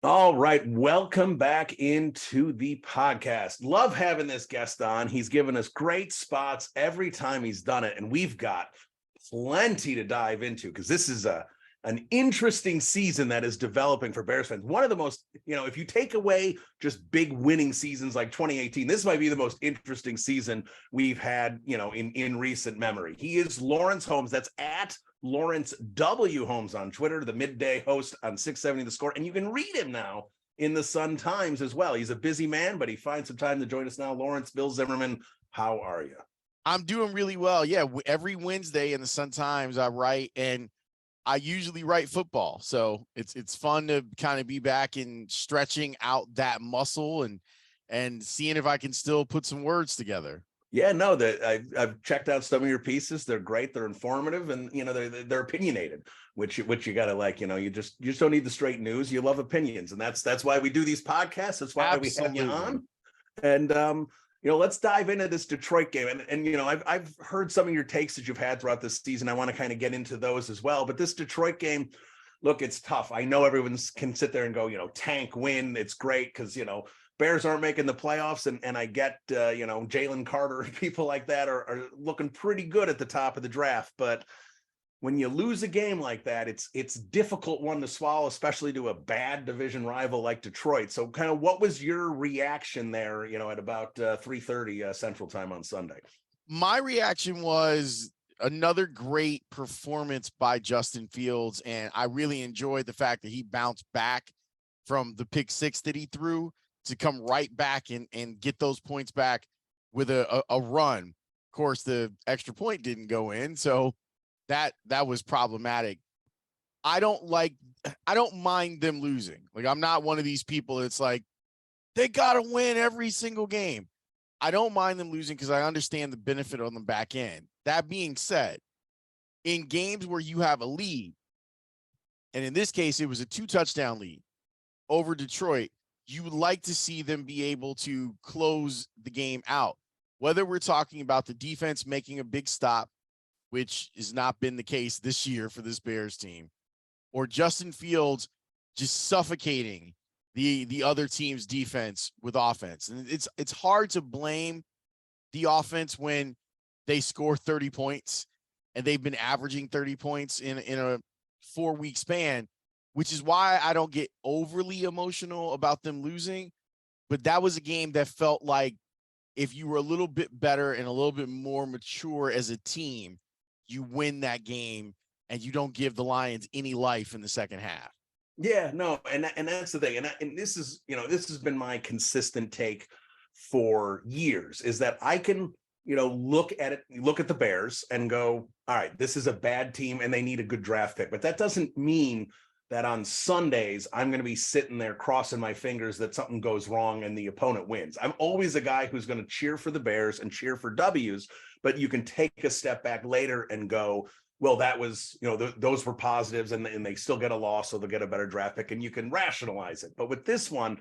All right, welcome back into the podcast. Love having this guest on. He's given us great spots every time he's done it, and we've got plenty to dive into because this is an interesting season that is developing for Bears fans. One of the most, if you take away just big winning seasons like 2018, this might be the most interesting season we've had, in recent memory. He is Laurence Holmes. That's at Laurence W. Holmes on Twitter, the midday host on 670 The Score. And you can read him now in the Sun Times as well. He's a busy man, but he finds some time to join us now. Laurence, Bill Zimmerman, how are you? I'm doing really well. Yeah, every Wednesday in the Sun Times I write, and I usually write football. So it's fun to kind of be back and stretching out that muscle and seeing if I can still put some words together. Yeah, no, I've checked out some of your pieces. They're great. They're informative, and they're opinionated, which you got to like. You just don't need the straight news. You love opinions, and that's why we do these podcasts. That's why Absolutely. we have you on. And let's dive into this Detroit game. And I've heard some of your takes that you've had throughout this season. I want to kind of get into those as well. But this Detroit game, look, it's tough. I know everyone can sit there and go, tank, win. It's great because Bears aren't making the playoffs, and I get Jalen Carter and people like that are looking pretty good at the top of the draft. But when you lose a game like that, it's difficult one to swallow, especially to a bad division rival like Detroit. So kind of what was your reaction there, at about 3:30 Central Time on Sunday? My reaction was another great performance by Justin Fields, and I really enjoyed the fact that he bounced back from the pick six that he threw to come right back and get those points back with a run. Of course, the extra point didn't go in, so that was problematic. I don't mind them losing. Like, I'm not one of these people that's like, they got to win every single game. I don't mind them losing because I understand the benefit on the back end. That being said, in games where you have a lead, and in this case, it was a 2-touchdown lead over Detroit, you would like to see them be able to close the game out. Whether we're talking about the defense making a big stop, which has not been the case this year for this Bears team, or Justin Fields just suffocating the other team's defense with offense. And it's hard to blame the offense when they score 30 points and they've been averaging 30 points in a 4-week span, which is why I don't get overly emotional about them losing. But that was a game that felt like if you were a little bit better and a little bit more mature as a team, you win that game and you don't give the Lions any life in the second half. Yeah, no, and that's the thing. And this is, this has been my consistent take for years, is that I can, look at the Bears and go, all right, this is a bad team and they need a good draft pick. But that doesn't mean that on Sundays, I'm going to be sitting there crossing my fingers that something goes wrong and the opponent wins. I'm always a guy who's going to cheer for the Bears and cheer for W's, but you can take a step back later and go, well, that was, those were positives and they still get a loss, so they'll get a better draft pick, and you can rationalize it. But with this one,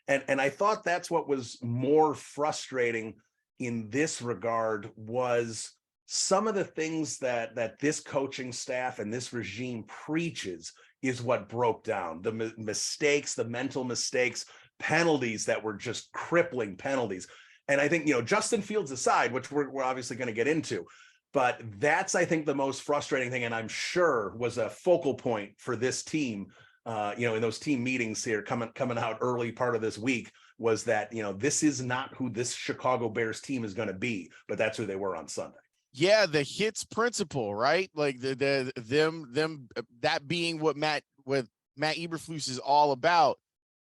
and I thought that's what was more frustrating in this regard, was some of the things that this coaching staff and this regime preaches is what broke down. The mistakes, the mental mistakes, penalties that were just crippling penalties. And I think, Justin Fields aside, which we're obviously going to get into, but that's, I think, the most frustrating thing, and I'm sure was a focal point for this team, in those team meetings here coming out early part of this week, was that, this is not who this Chicago Bears team is going to be, but that's who they were on Sunday. Yeah, the hits principle, right? Like them that being what Matt Eberflus is all about.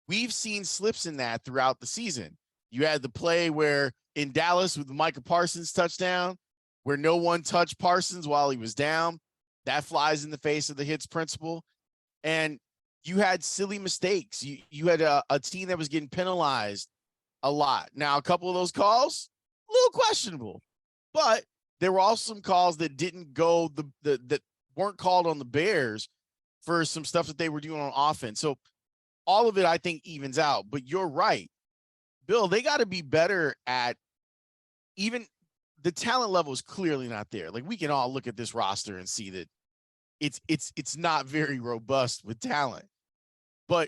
We've seen slips in that throughout the season. You had the play where in Dallas with the Micah Parsons touchdown, where no one touched Parsons while he was down. That flies in the face of the hits principle. And you had silly mistakes. You had a team that was getting penalized a lot. Now, a couple of those calls, a little questionable, but there were also some calls that didn't go that weren't called on the Bears for some stuff that they were doing on offense. So all of it, I think, evens out. But you're right, Bill, they got to be better at, even the talent level is clearly not there. Like, we can all look at this roster and see that it's not very robust with talent. But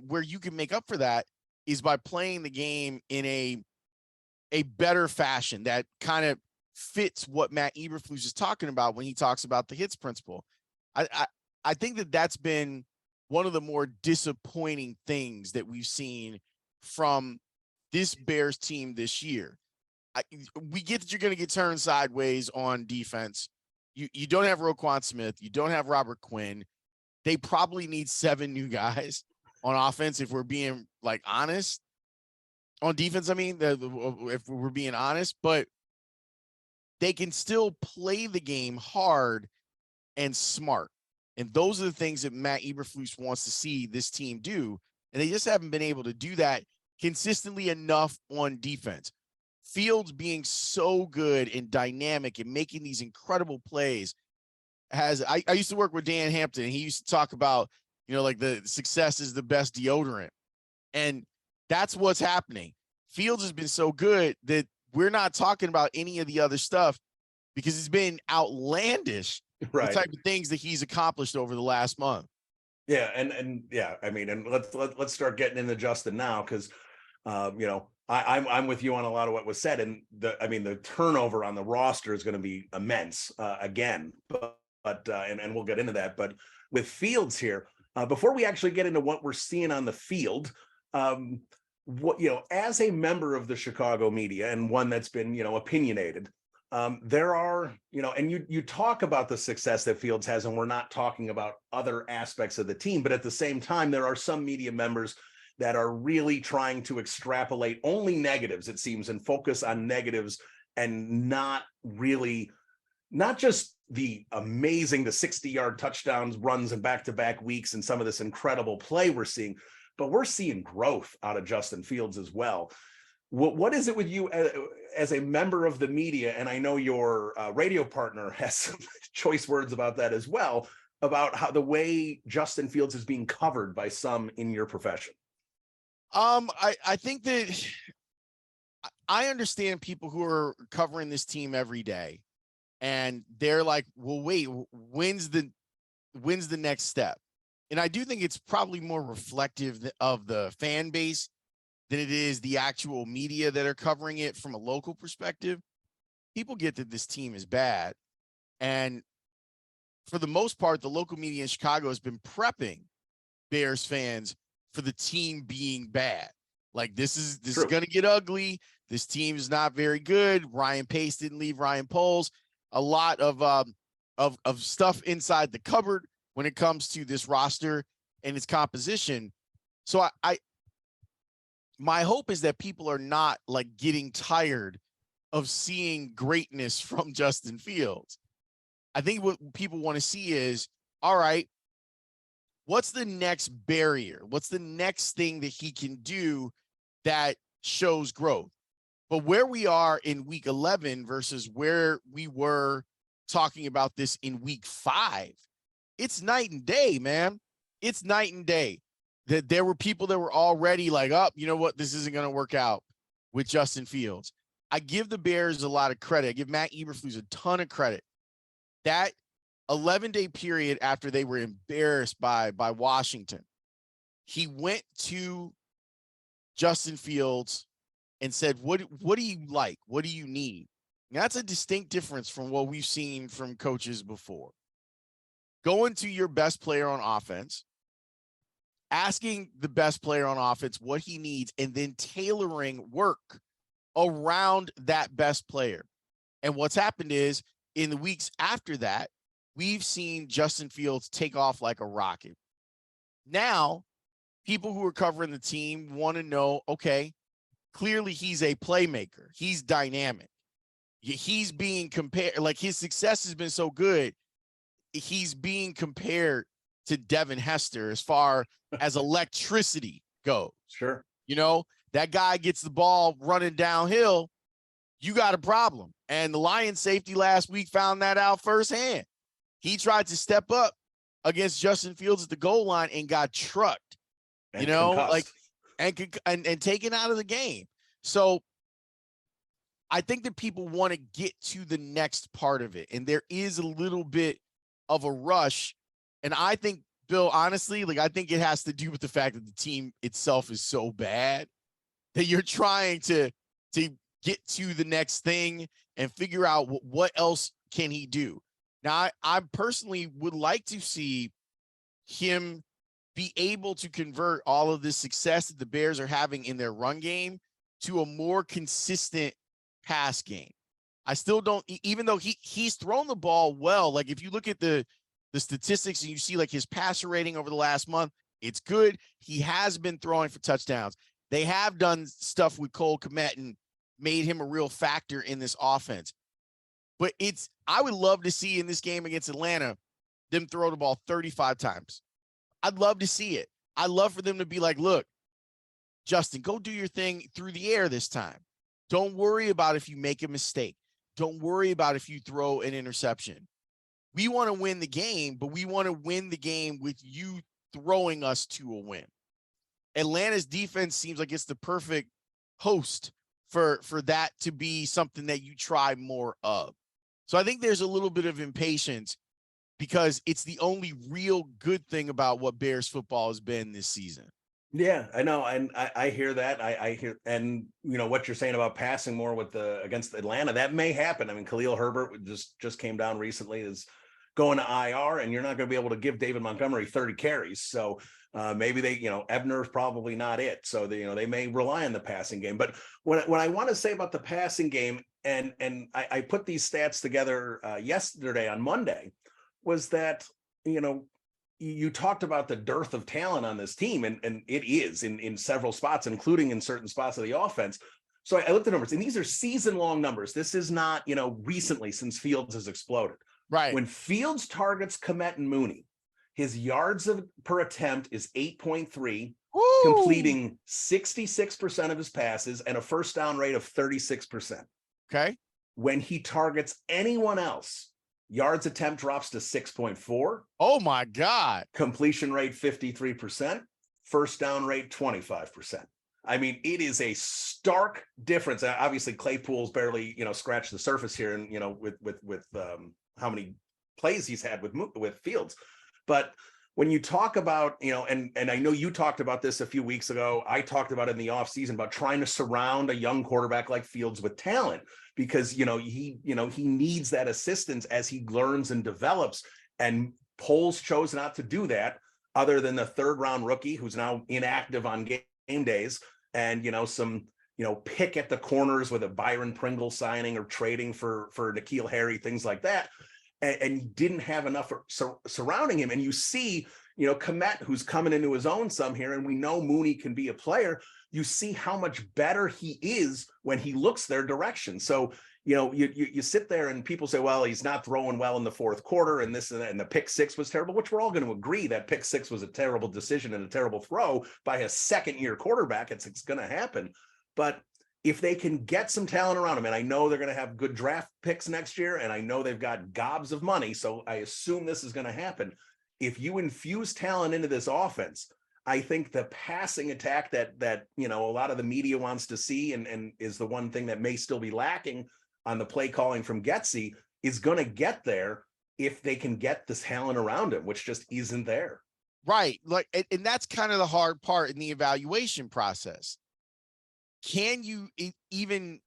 where you can make up for that is by playing the game in a better fashion that kind of fits what Matt Eberflus is talking about when he talks about the hits principle. I think that's been one of the more disappointing things that we've seen from this Bears team this year. We get that you're going to get turned sideways on defense. You don't have Roquan Smith. You don't have Robert Quinn. They probably need 7 new guys on offense if we're being like honest. On defense, I mean, if we're being honest, but they can still play the game hard and smart. And those are the things that Matt Eberflus wants to see this team do. And they just haven't been able to do that consistently enough on defense. Fields being so good and dynamic and making these incredible plays I used to work with Dan Hampton, and he used to talk about, like the success is the best deodorant. And that's what's happening. Fields has been so good that we're not talking about any of the other stuff because it's been outlandish, right, the type of things that he's accomplished over the last month. Yeah. And yeah, I mean, and let's start getting into Justin now. Cause I'm with you on a lot of what was said, and the turnover on the roster is going to be immense again, but we'll get into that. But with Fields here, before we actually get into what we're seeing on the field, as a member of the Chicago media and one that's been, opinionated, there are, and you talk about the success that Fields has, and we're not talking about other aspects of the team, but at the same time, there are some media members that are really trying to extrapolate only negatives, it seems, and focus on negatives and not just the 60-yard touchdowns, runs, and back-to-back weeks and some of this incredible play we're seeing, but we're seeing growth out of Justin Fields as well. What is it with you as a member of the media? And I know your radio partner has some choice words about that as well, about how the way Justin Fields is being covered by some in your profession. I think that I understand people who are covering this team every day, and they're like, well, wait, when's the next step? And I do think it's probably more reflective of the fan base than it is the actual media that are covering it from a local perspective. People get that this team is bad. And for the most part, the local media in Chicago has been prepping Bears fans for the team being bad. Like this is going to get ugly. This team is not very good. Ryan Pace didn't leave Ryan Poles. A lot of stuff inside the cupboard when it comes to this roster and its composition. So my hope is that people are not like getting tired of seeing greatness from Justin Fields. I think what people want to see is, all right, what's the next barrier? What's the next thing that he can do that shows growth? But where we are in week 11 versus where we were talking about this in week 5, it's night and day, man. It's night and day. That there were people that were already like, oh, you know what? This isn't going to work out with Justin Fields. I give the Bears a lot of credit. I give Matt Eberflus a ton of credit. That 11-day period after they were embarrassed by Washington, he went to Justin Fields and said, what do you like? What do you need? And that's a distinct difference from what we've seen from coaches before. Going to your best player on offense, asking the best player on offense what he needs, and then tailoring work around that best player. And what's happened is in the weeks after that, we've seen Justin Fields take off like a rocket. Now, people who are covering the team want to know, okay, clearly he's a playmaker. He's dynamic. He's being compared, like his success has been so good. He's being compared to Devin Hester as far as electricity goes. Sure. That guy gets the ball running downhill, you got a problem. And the Lions safety last week found that out firsthand. He tried to step up against Justin Fields at the goal line and got trucked, and and taken out of the game. So I think that people want to get to the next part of it. And there is a little bit of a rush. And I think Bill, honestly, like I think it has to do with the fact that the team itself is so bad that you're trying to get to the next thing and figure out what else can he do. Now, I personally would like to see him be able to convert all of this success that the Bears are having in their run game to a more consistent pass game. I still don't, even though he's thrown the ball well. Like if you look at the statistics and you see like his passer rating over the last month, it's good. He has been throwing for touchdowns. They have done stuff with Cole Kmet and made him a real factor in this offense. But I would love to see in this game against Atlanta, them throw the ball 35 times. I'd love to see it. I'd love for them to be like, look, Justin, go do your thing through the air this time. Don't worry about if you make a mistake. Don't worry about if you throw an interception. We want to win the game, but we want to win the game with you throwing us to a win. Atlanta's defense seems like it's the perfect host for that to be something that you try more of. So I think there's a little bit of impatience because it's the only real good thing about what Bears football has been this season. Yeah, I know. And I hear that. I hear, and you know, what you're saying about passing more with against Atlanta, that may happen. I mean, Khalil Herbert just came down recently, is going to IR, and you're not going to be able to give David Montgomery 30 carries. So maybe they, Ebner's probably not it. So they may rely on the passing game. But what I want to say about the passing game, and I put these stats together yesterday on Monday, was that, you talked about the dearth of talent on this team, and it is in several spots, including in certain spots of the offense. So I looked at numbers, and these are season-long numbers. This is not, recently, since Fields has exploded. Right. When Fields targets Kmet and Mooney, his yards per attempt is 8.3, completing 66% of his passes and a first down rate of 36%. Okay. When he targets anyone else, yards attempt drops to 6.4. Oh my God. Completion rate 53%, first down rate 25%. I mean, it is a stark difference. Obviously, Claypool's barely, scratched the surface here, and with how many plays he's had with Fields. But when you talk about, and I know you talked about this a few weeks ago, I talked about it in the offseason about trying to surround a young quarterback like Fields with talent, because he needs that assistance as he learns and develops. And Poles chose not to do that, other than the third-round rookie who's now inactive on game days, and some pick at the corners with a Byron Pringle signing or trading for N'Keal Harry, things like that. And didn't have enough surrounding him. And you see, Kmet, who's coming into his own some here, and we know Mooney can be a player. You see how much better he is when he looks their direction. So, you sit there and people say, well, he's not throwing well in the fourth quarter, and this and that, and the pick six was terrible, which we're all going to agree that pick six was a terrible decision and a terrible throw by a second-year quarterback. It's going to happen. But if they can get some talent around him, and I know they're going to have good draft picks next year, and I know they've got gobs of money, so I assume this is going to happen. If you infuse talent into this offense, I think the passing attack that a lot of the media wants to see, and is the one thing that may still be lacking on the play calling from Getsy, is going to get there if they can get this talent around him, which just isn't there. Right. Like, and that's kind of the hard part in the evaluation process. Can you even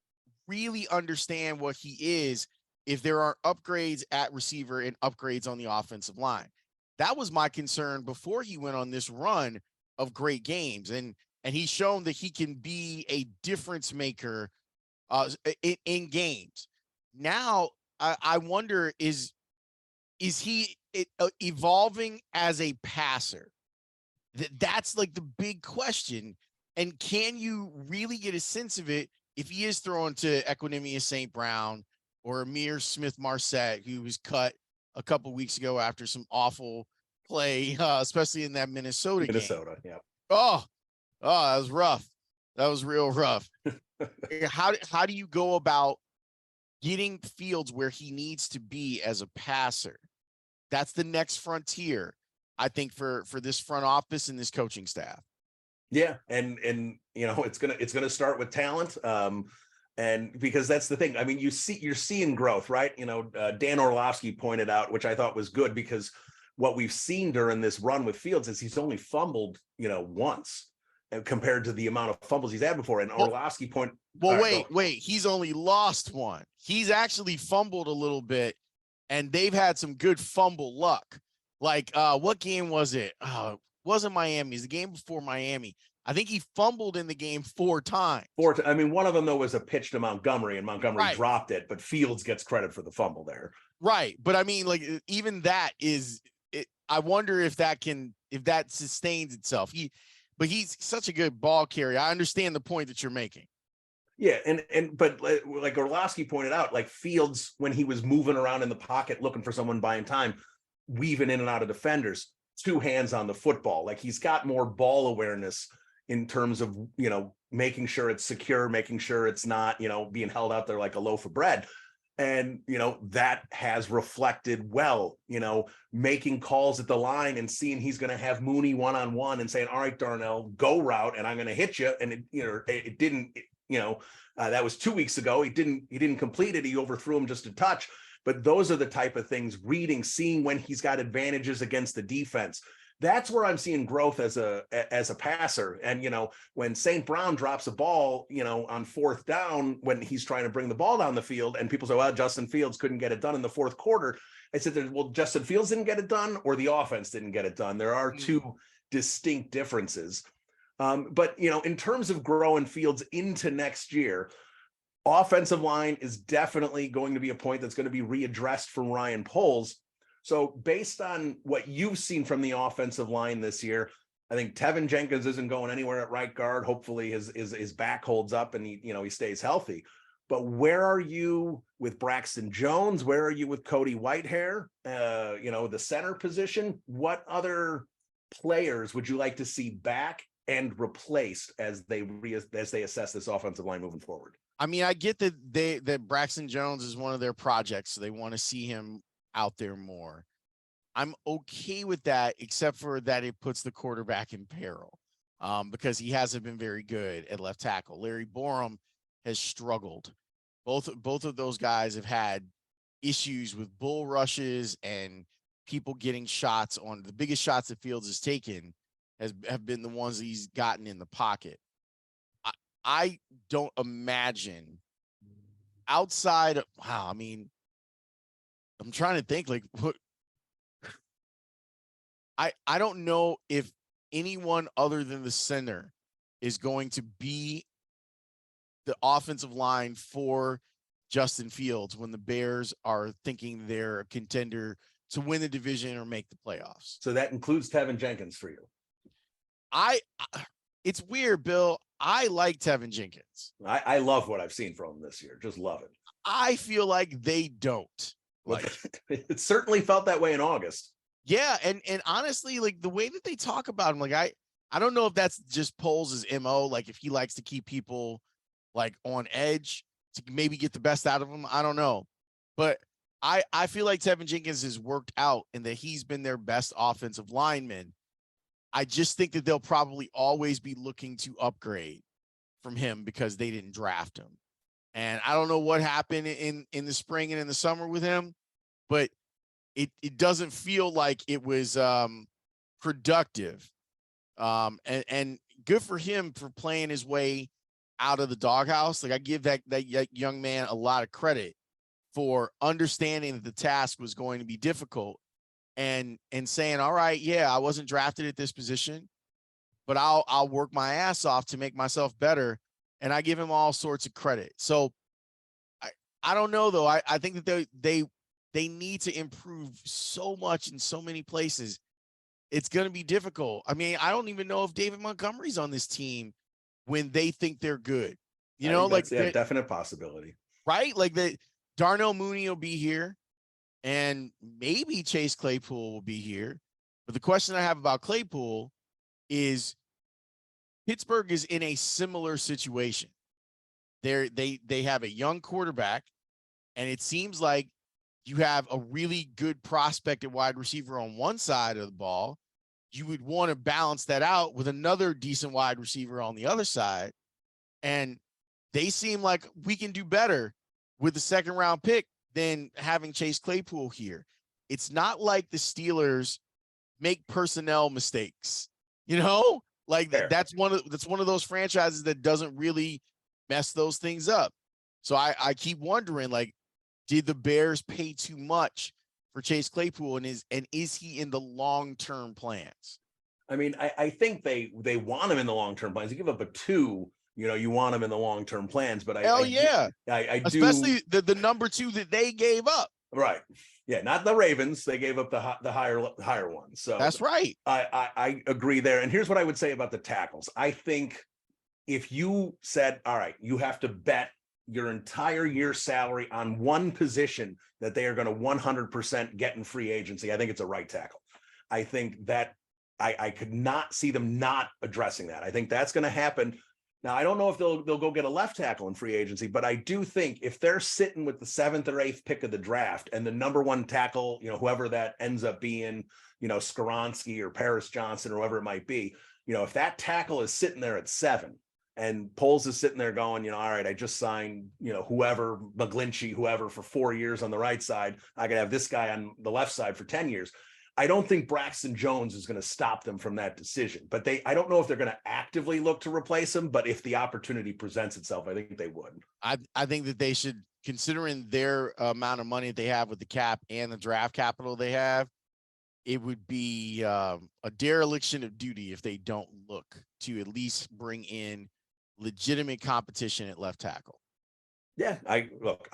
really understand what he is if there are upgrades at receiver and upgrades on the offensive line? That was my concern before he went on this run of great games. And he's shown that he can be a difference maker in games. Now, I wonder, is he evolving as a passer? That's like the big question. And can you really get a sense of it if he is throwing to Equanimeous St. Brown or Amir Smith-Marset, who was cut a couple weeks ago after some awful play, especially in that Minnesota game. Yeah. Oh, that was rough. That was real rough. How do you go about getting Fields where he needs to be as a passer? That's the next frontier, I think, for this front office and this coaching staff. Yeah, and it's gonna start with talent, and because that's the thing. I mean, you're seeing growth, right? Dan Orlovsky pointed out, which I thought was good, because what we've seen during this run with Fields is he's only fumbled, once, compared to the amount of fumbles he's had before. And Orlovsky point. Well, wait, he's only lost one. He's actually fumbled a little bit, and they've had some good fumble luck. Like, what game was it? Wasn't Miami? It's the game before Miami. I think he fumbled in the game 4 times. I mean, one of them, though, was a pitch to Montgomery, and Montgomery dropped it, but Fields gets credit for the fumble there. Right. But I mean, like, even that is it. I wonder if that sustains itself. But he's such a good ball carrier. I understand the point that you're making. Yeah, but like Orlovsky pointed out, like Fields, when he was moving around in the pocket looking for someone buying time, weaving in and out of defenders, 2 hands on the football. Like, he's got more ball awareness in terms of, making sure it's secure, making sure it's not, being held out there like a loaf of bread. And, that has reflected well, making calls at the line and seeing he's going to have Mooney one-on-one and saying, all right, Darnell, go route, and I'm going to hit you. And it didn't, that was 2 weeks ago. He didn't complete it. He overthrew him just a touch. But those are the type of things, reading, seeing when he's got advantages against the defense. That's where I'm seeing growth as a passer. And, when St. Brown drops a ball, on 4th down, when he's trying to bring the ball down the field, and people say, well, Justin Fields couldn't get it done in the 4th quarter. I said, well, Justin Fields didn't get it done, or the offense didn't get it done. There are 2 distinct differences. But, in terms of growing Fields into next year, offensive line is definitely going to be a point that's going to be readdressed from Ryan Poles. So based on what you've seen from the offensive line this year, I think Tevin Jenkins isn't going anywhere at right guard. Hopefully his back holds up and he stays healthy. But where are you with Braxton Jones? Where are you with Cody Whitehair? The center position. What other players would you like to see back and replaced as they assess this offensive line moving forward? I mean, I get that Braxton Jones is one of their projects, so they want to see him out there more. I'm okay with that, except for that it puts the quarterback in peril, because he hasn't been very good at left tackle. Larry Borom has struggled. Both of those guys have had issues with bull rushes and people getting shots on. The biggest shots that Fields has taken have been the ones that he's gotten in the pocket. I don't imagine outside of, wow, I mean, I'm trying to think, like, what I don't know if anyone other than the center is going to be the offensive line for Justin Fields when the Bears are thinking they're a contender to win the division or make the playoffs. So that includes Tevin Jenkins for you. It's weird, Bill. I like Tevin Jenkins. I love what I've seen from him this year. Just love it. I feel like they don't. Like, it certainly felt that way in August. Yeah, and honestly, like, the way that they talk about him, like, I don't know if that's just Poles' MO, like if he likes to keep people like on edge to maybe get the best out of them. I don't know. But I feel like Tevin Jenkins has worked out and that he's been their best offensive lineman. I just think that they'll probably always be looking to upgrade from him because they didn't draft him. And I don't know what happened in the spring and in the summer with him, but it doesn't feel like it was productive. And good for him for playing his way out of the doghouse. Like, I give that young man a lot of credit for understanding that the task was going to be difficult and saying, all right, yeah, I wasn't drafted at this position, but I'll work my ass off to make myself better. And I give him all sorts of credit. So I don't know, though. I think that they need to improve so much in so many places. It's going to be difficult. I mean, I don't even know if David Montgomery's on this team when they think they're good. You know, like, a definite possibility, right? Like, Darnell Mooney will be here and maybe Chase Claypool will be here. But the question I have about Claypool is Pittsburgh is in a similar situation. They have a young quarterback, and it seems like you have a really good prospect at wide receiver on one side of the ball. You would want to balance that out with another decent wide receiver on the other side. And they seem like we can do better with the second round pick than having Chase Claypool here. It's not like the Steelers make personnel mistakes. You know, like Fair. that's one of those franchises that doesn't really mess those things up. So I keep wondering, like, did the Bears pay too much for Chase Claypool, and is he in the long-term plans? I mean, I think they want him in the long-term plans. You give up a 2, you want him in the long-term plans, but Hell yeah. I do, Especially the number 2 that they gave up. right. Yeah, not the Ravens. They gave up the higher one. So That's right. I agree there. And here's what I would say about the tackles. I think if you said, all right, you have to bet your entire year's salary on one position that they are going to 100% get in free agency, I think it's a right tackle. I think that I could not see them not addressing that. I think that's going to happen. Now, I don't know if they'll go get a left tackle in free agency, but I do think if they're sitting with the 7th or 8th pick of the draft and the number 1 tackle, whoever that ends up being, Skoronski or Paris Johnson or whoever it might be, if that tackle is sitting there at 7 and Poles is sitting there going, all right, I just signed, whoever, McGlinchey, whoever for 4 years on the right side, I could have this guy on the left side for 10 years. I don't think Braxton Jones is going to stop them from that decision, but I don't know if they're going to actively look to replace him, but if the opportunity presents itself, I think they would. I think that they should, considering their amount of money that they have with the cap and the draft capital they have, it would be a dereliction of duty if they don't look to at least bring in legitimate competition at left tackle. Yeah,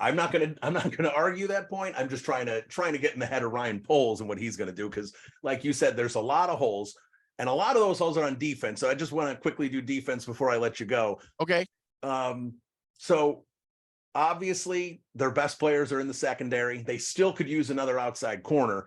I'm not gonna argue that point. I'm just trying to get in the head of Ryan Poles and what he's gonna do, because like you said, there's a lot of holes, and a lot of those holes are on defense. So I just want to quickly do defense before I let you go. Okay. So obviously their best players are in the secondary. They still could use another outside corner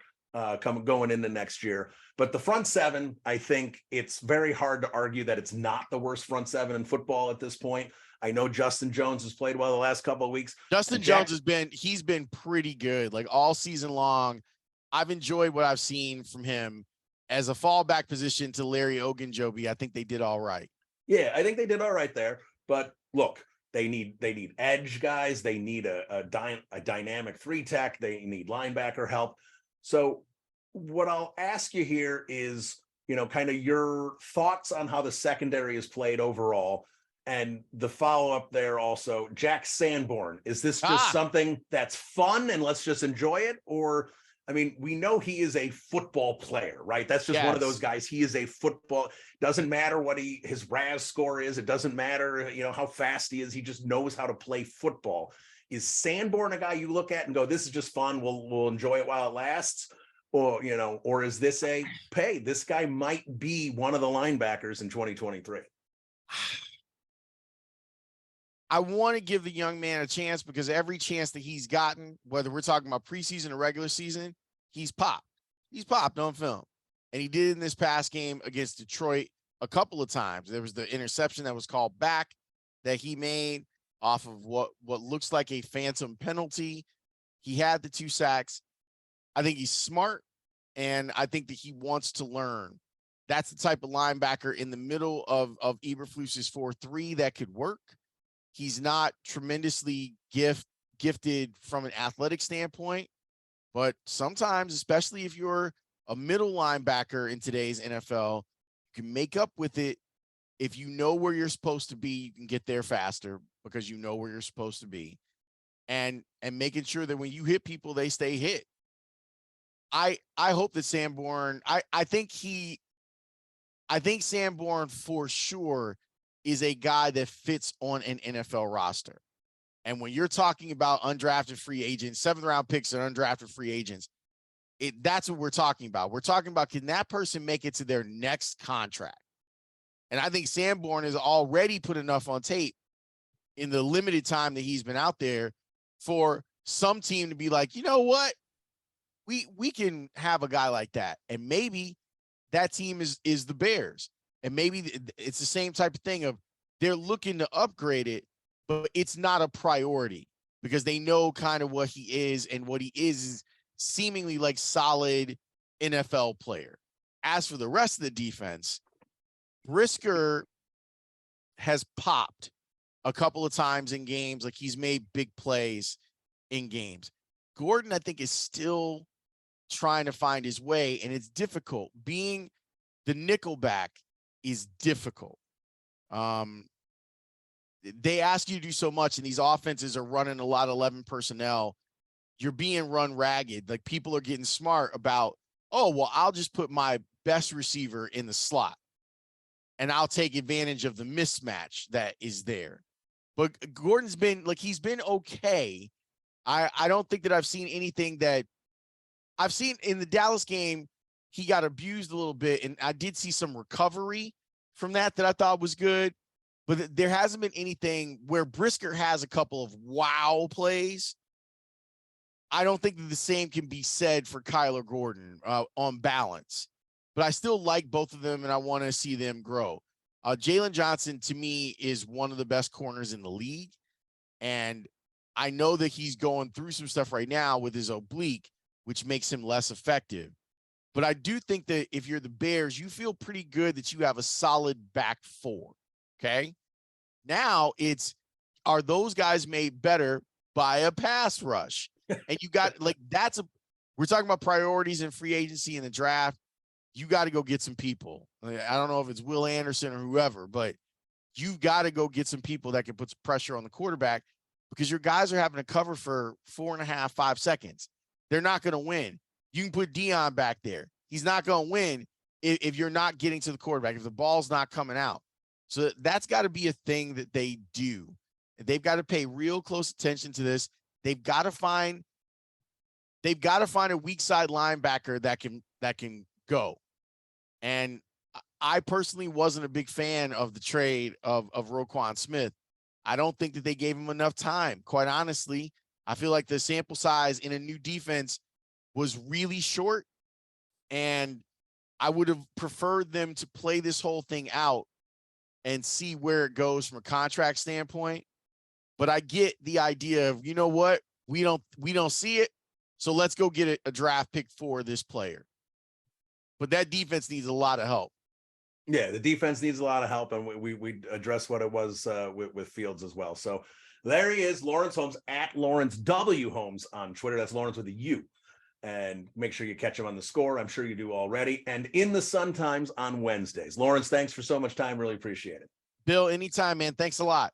going into next year. But the front 7, I think it's very hard to argue that it's not the worst front 7 in football at this point. I know Justin Jones has played well the last couple of weeks. Justin Jones he's been pretty good, like all season long. I've enjoyed what I've seen from him as a fallback position to Larry Ogunjobi. I think they did all right. Yeah, I think they did all right there. But look, they need edge guys. They need a dynamic 3 tech. They need linebacker help. So what I'll ask you here is, kind of your thoughts on how the secondary is played overall. And the follow-up there also, Jack Sanborn, is this just something that's fun and let's just enjoy it? Or, I mean, we know he is a football player, right? That's just one of those guys. He is a football, doesn't matter what his RAS score is. It doesn't matter, how fast he is. He just knows how to play football. Is Sanborn a guy you look at and go, this is just fun, we'll enjoy it while it lasts? Or, or is this this guy might be one of the linebackers in 2023? I want to give the young man a chance, because every chance that he's gotten, whether we're talking about preseason or regular season, he's popped. He's popped on film. And he did in this past game against Detroit a couple of times. There was the interception that was called back that he made off of what looks like a phantom penalty. He had the 2 sacks. I think he's smart, and I think that he wants to learn. That's the type of linebacker in the middle of Eberflus's 4-3 that could work. He's not tremendously gifted from an athletic standpoint, but sometimes, especially if you're a middle linebacker in today's NFL, you can make up with it. If you know where you're supposed to be, you can get there faster because you know where you're supposed to be, and making sure that when you hit people, they stay hit. I hope that Sanborn, I think Sanborn for sure is a guy that fits on an NFL roster. And when you're talking about undrafted free agents, 7th round picks and undrafted free agents, that's what we're talking about. We're talking about, can that person make it to their next contract? And I think Sanborn has already put enough on tape in the limited time that he's been out there for some team to be like, you know what? We can have a guy like that. And maybe that team is the Bears. And maybe it's the same type of thing of they're looking to upgrade it, but it's not a priority because they know kind of what he is, and what he is seemingly like solid NFL player. As for the rest of the defense, Brisker has popped a couple of times in games. Like, he's made big plays in games. Gordon, I think, is still trying to find his way, and it's difficult. Being the nickelback is difficult. They ask you to do so much, and these offenses are running a lot of 11 personnel. You're being run ragged. Like, people are getting smart about, oh, well, I'll just put my best receiver in the slot and I'll take advantage of the mismatch that is there. But Gordon's been like, he's been okay. I don't think that I've seen anything that I've seen in the Dallas game. He got abused a little bit, and I did see some recovery from that I thought was good. But there hasn't been anything where Brisker has a couple of wow plays. I don't think that the same can be said for Kyler Gordon on balance. But I still like both of them, and I want to see them grow. Jalen Johnson, to me, is one of the best corners in the league. And I know that he's going through some stuff right now with his oblique, which makes him less effective. But I do think that if you're the Bears, you feel pretty good that you have a solid back four. Okay. Now it's, are those guys made better by a pass rush? And you got, like, we're talking about priorities in free agency and the draft. You got to go get some people. I don't know if it's Will Anderson or whoever, but you've got to go get some people that can put some pressure on the quarterback, because your guys are having to cover for 4.5, 5 seconds. They're not going to win. You can put Dion back there. He's not going to win if you're not getting to the quarterback, if the ball's not coming out. So that's got to be a thing that they do. They've got to pay real close attention to this. They've got to find a weak side linebacker that can go. And I personally wasn't a big fan of the trade of Roquan Smith. I don't think that they gave him enough time. Quite honestly, I feel like the sample size in a new defense was really short, and I would have preferred them to play this whole thing out and see where it goes from a contract standpoint. But I get the idea of, you know what, we don't see it, so let's go get a draft pick for this player. But that defense needs a lot of help. Yeah, the defense needs a lot of help, and we address what it was with Fields as well. So there he is, Laurence Holmes, at Laurence W. Holmes on Twitter. That's Laurence with a U. And make sure you catch him on The Score. I'm sure you do already. And in the Sun Times on Wednesdays. Laurence, thanks for so much time. Really appreciate it. Bill, anytime, man. Thanks a lot.